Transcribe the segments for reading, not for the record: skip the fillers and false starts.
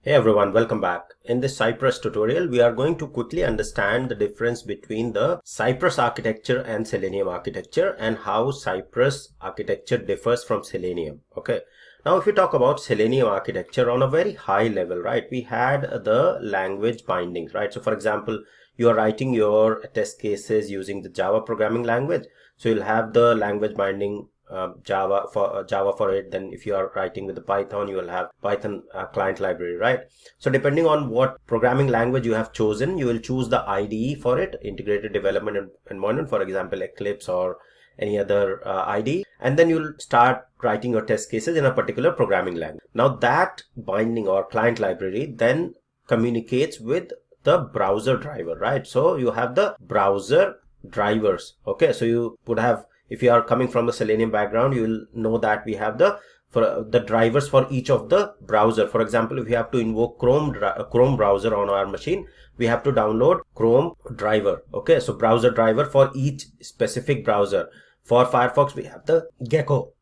Hey everyone, welcome back. In this Cypress tutorial, we are going to quickly understand the difference between the Cypress architecture and Selenium architecture and how Cypress architecture differs from Selenium. Okay. Now, if we talk about Selenium architecture on a very high level, right, we had the language bindings, right? So for example, you are writing your test cases using the Java programming language. So you'll have the language binding Java for it. Then if you are writing with the Python, you will have Python client library, right? So depending on what programming language you have chosen, you will choose the IDE for it, integrated development environment, for example Eclipse or any other IDE, and then you'll start writing your test cases in a particular programming language. Now that binding or client library then communicates with the browser driver, right? So you have the browser drivers. Okay, so you would have, if you are coming from the Selenium background, you will know that we have the drivers for each of the browser. For example, if you have to invoke Chrome browser on our machine, we have to download Chrome driver. Okay, so browser driver for each specific browser. For Firefox, we have the Gecko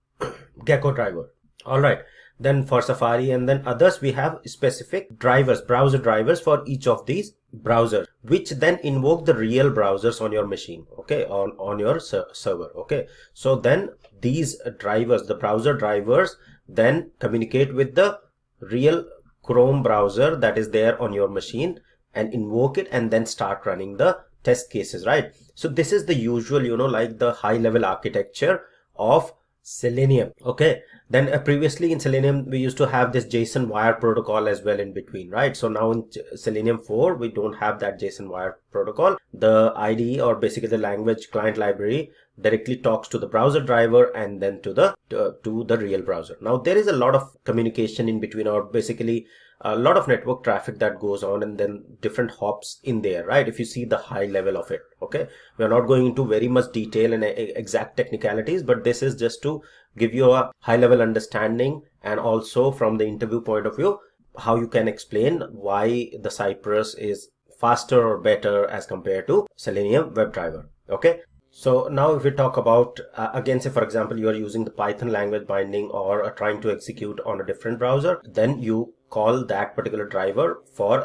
driver. All right. Then for Safari and then others, we have specific drivers, browser drivers for each of these browsers, which then invoke the real browsers on your machine, okay, on your server. Okay, so then these drivers, the browser drivers, then communicate with the real Chrome browser that is there on your machine and invoke it and then start running the test cases, right? So this is the usual, like the high level architecture of Selenium. Okay, then previously in Selenium we used to have this JSON wire protocol as well in between, right? So now in Selenium 4 we don't have that JSON wire protocol. The IDE, or basically the language client library, directly talks to the browser driver and then to the real browser. Now there is a lot of communication in between, or basically a lot of network traffic that goes on, and then different hops in there, right? If you see the high level of it. Okay, we are not going into very much detail and exact technicalities, but this is just to give you a high level understanding, and also from the interview point of view, how you can explain why the Cypress is faster or better as compared to Selenium WebDriver. Okay, so now if we talk about again, say for example you are using the Python language binding or are trying to execute on a different browser, then you call that particular driver for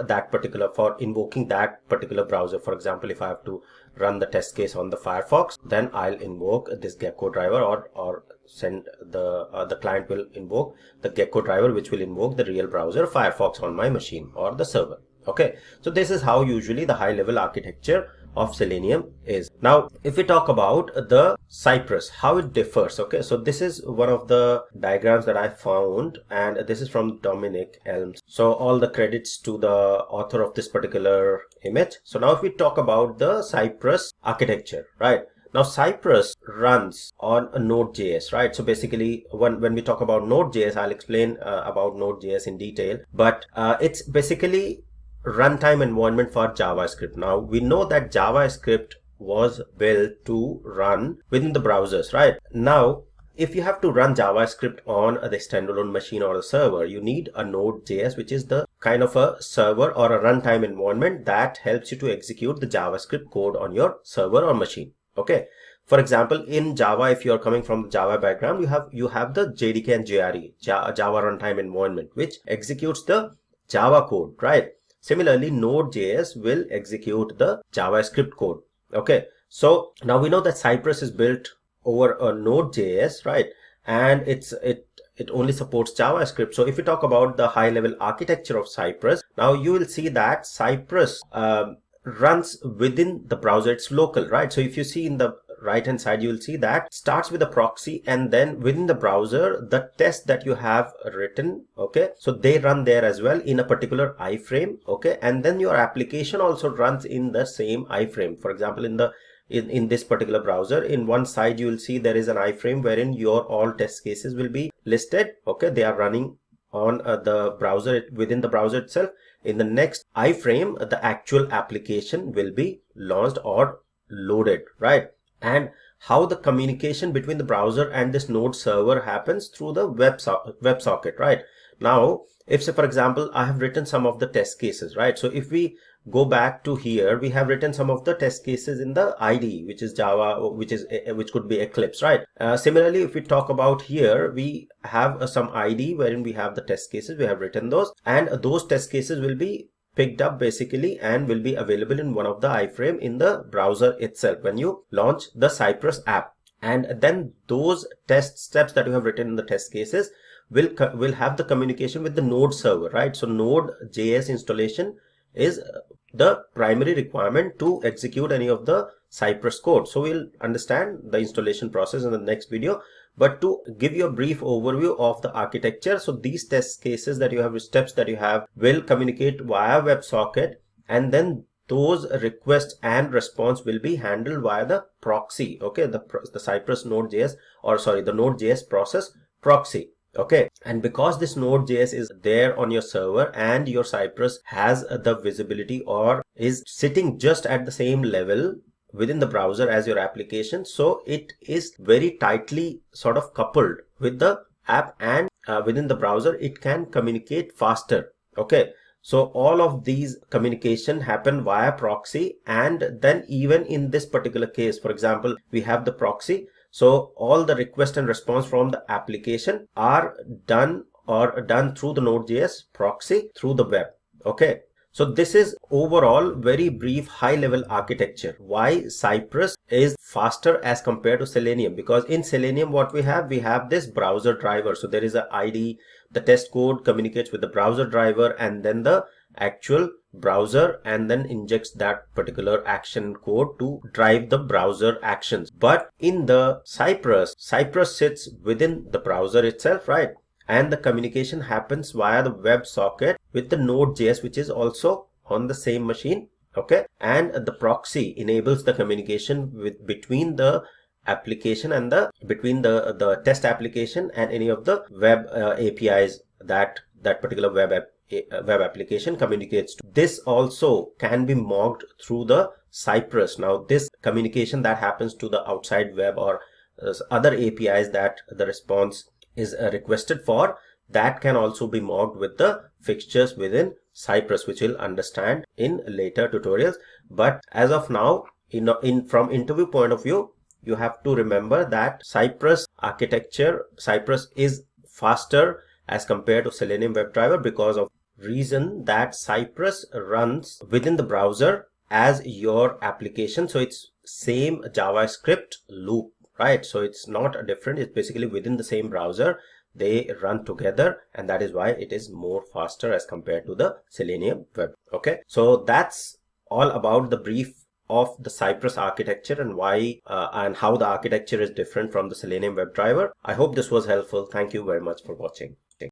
invoking that particular browser. For example, if I have to run the test case on the Firefox, then I'll invoke this Gecko driver, or send the client will invoke the Gecko driver, which will invoke the real browser Firefox on my machine or the server. Okay, so this is how usually the high level architecture of Selenium is. Now if we talk about the Cypress, how it differs. Okay, so this is one of the diagrams that I found, and this is from Dominic Elms, so all the credits to the author of this particular image. So now if we talk about the Cypress architecture, right, now Cypress runs on a Node.js, right? So basically when we talk about Node.js, I'll explain about Node.js in detail, but it's basically runtime environment for JavaScript. Now we know that JavaScript was built to run within the browsers, right? Now if you have to run JavaScript on the standalone machine or a server, you need a Node.js, which is the kind of a server or a runtime environment that helps you to execute the JavaScript code on your server or machine. Okay, for example, in Java, if you are coming from the Java background, you have the JDK and JRE, Java runtime environment, which executes the Java code, right? Similarly, Node.js will execute the JavaScript code. Okay, so now we know that Cypress is built over a Node.js, right? And it only supports JavaScript. So if we talk about the high level architecture of Cypress, now you will see that Cypress runs within the browser. It's local, right? So if you see in the right hand side, you will see that starts with a proxy, and then within the browser the test that you have written, okay, so they run there as well in a particular iframe. Okay, and then your application also runs in the same iframe. For example, in this particular browser, in one side you will see there is an iframe wherein your all test cases will be listed. Okay, they are running on the browser, within the browser itself. In the next iframe, the actual application will be launched or loaded, right? And how the communication between the browser and this Node server happens through the WebSocket, right? Now, if say for example, I have written some of the test cases, right? So if we go back to here, we have written some of the test cases in the IDE, which is Java, which could be Eclipse, right? Similarly, if we talk about here, we have some IDE wherein we have the test cases. We have written those, and those test cases will be picked up basically and will be available in one of the iframe in the browser itself when you launch the Cypress app. And then those test steps that you have written in the test cases will have the communication with the Node server, right? So Node.js installation is the primary requirement to execute any of the Cypress code. So we'll understand the installation process in the next video. But to give you a brief overview of the architecture, so these test cases that you have, steps that you have, will communicate via WebSocket, and then those requests and response will be handled via the proxy. Okay, the Cypress Node.js, or sorry, the Node.js process proxy. Okay, and because this Node.js is there on your server and your Cypress has the visibility or is sitting just at the same level within the browser as your application, so it is very tightly sort of coupled with the app, and within the browser it can communicate faster. Okay, so all of these communication happen via proxy, and then even in this particular case, for example, we have the proxy, so all the request and response from the application are done through the Node.js proxy through the web. Okay, so this is overall very brief high level architecture. Why Cypress is faster as compared to Selenium? Because in Selenium what we have this browser driver. So there is a IDE, the test code communicates with the browser driver, and then the actual browser and then injects that particular action code to drive the browser actions. But in the Cypress sits within the browser itself, right? And the communication happens via the WebSocket with the Node.js, which is also on the same machine. Okay, and the proxy enables the communication between the application and between the test application and any of the web APIs that particular web application communicates to. This also can be mocked through the Cypress. Now this communication that happens to the outside web or other APIs that the response is requested for, that can also be mocked with the fixtures within Cypress, which we'll understand in later tutorials. But as of now, from interview point of view, you have to remember that Cypress architecture, Cypress is faster as compared to Selenium WebDriver because of reason that Cypress runs within the browser as your application. So it's same JavaScript loop, right? So it's not different. It's basically within the same browser. They run together, and that is why it is more faster as compared to the Selenium web. Okay, so that's all about the brief of the Cypress architecture and why and how the architecture is different from the Selenium WebDriver. I hope this was helpful. Thank you very much for watching.